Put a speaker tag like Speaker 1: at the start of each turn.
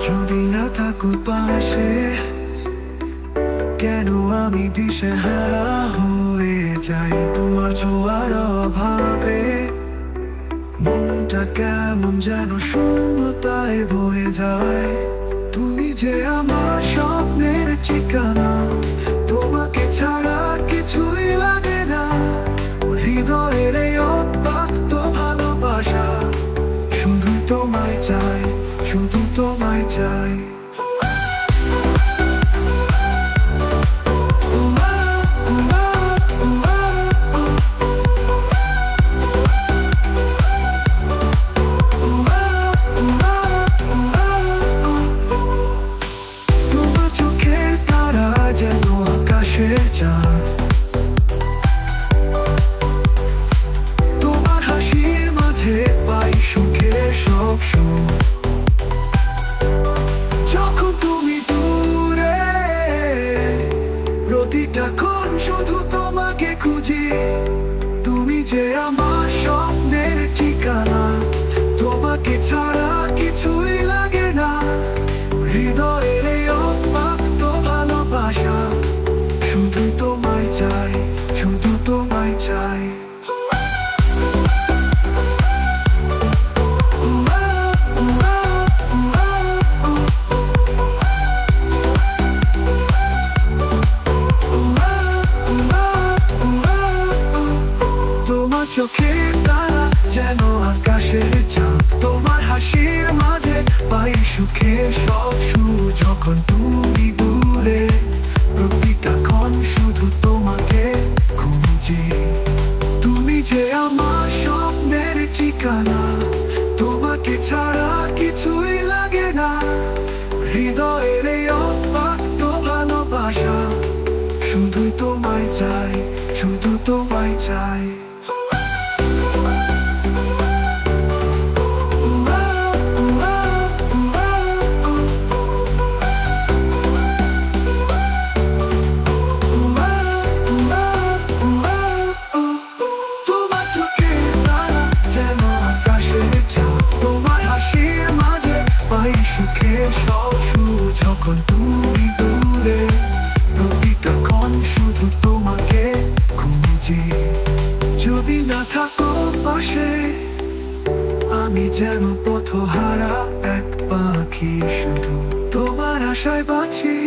Speaker 1: যদি না থাকো পাশে, কেন আমি দিশেহারা হয়ে যাই তোমার ছোঁয়ার অভাবে। মনটা কেমন যেন শূন্যতায় ভরে যায়। তুমি যে আমার স্বপ্নের ঠিকানা, তোমাকে ছাড়া কিছুই লাগে না। হৃদয়ের এই অব্যক্ত ভালোবাসা, শুধু তোমায় চাই, শুধু তোমায় চাই। তোমার চোখের তারা যেন আকাশের চাঁদ, তোমার হাসির মাঝে পাই সুখের সব সুর। যখন তুমি দূরে, প্রতিটা ক্ষণ শুধু তোমাকে খুঁজি। তুমি যে আমার স্বপ্নের ঠিকানা, তোমাকে ছাড়া কিছুই লাগে না। হৃদয়ের এই অব্যক্ত ভালোবাসা, শুধু তোমায় চাই, শুধু তোমায় চাই। তোমার চোখের তারা যেন আকাশের চাঁদ, তোমার হাসির মাঝে পাই সুখের সব সুর। যখন তুমি দূরে, প্রতিটা ক্ষণ শুধু তোমাকে খুঁজি। তুমি যে আমার স্বপ্নের ঠিকানা, তোমাকে ছাড়া কিছুই লাগে না। হৃদয়ের এই অব্যক্ত ভালোবাসা, শুধু তোমায় চাই, শুধু তোমায় চাই। তোমার চোখের তারা যেন আকাশের চাঁদ, তোমার হাসির মাঝে পাই সুখের সব সুর। যখন তুমি দূরে, প্রতিটা ক্ষণ শুধু তোমাকে খুঁজি। যদি না থাকো পাশে, আমি যেন পথহারা এক পাখি, শুধু তোমার আশায় বাঁচি।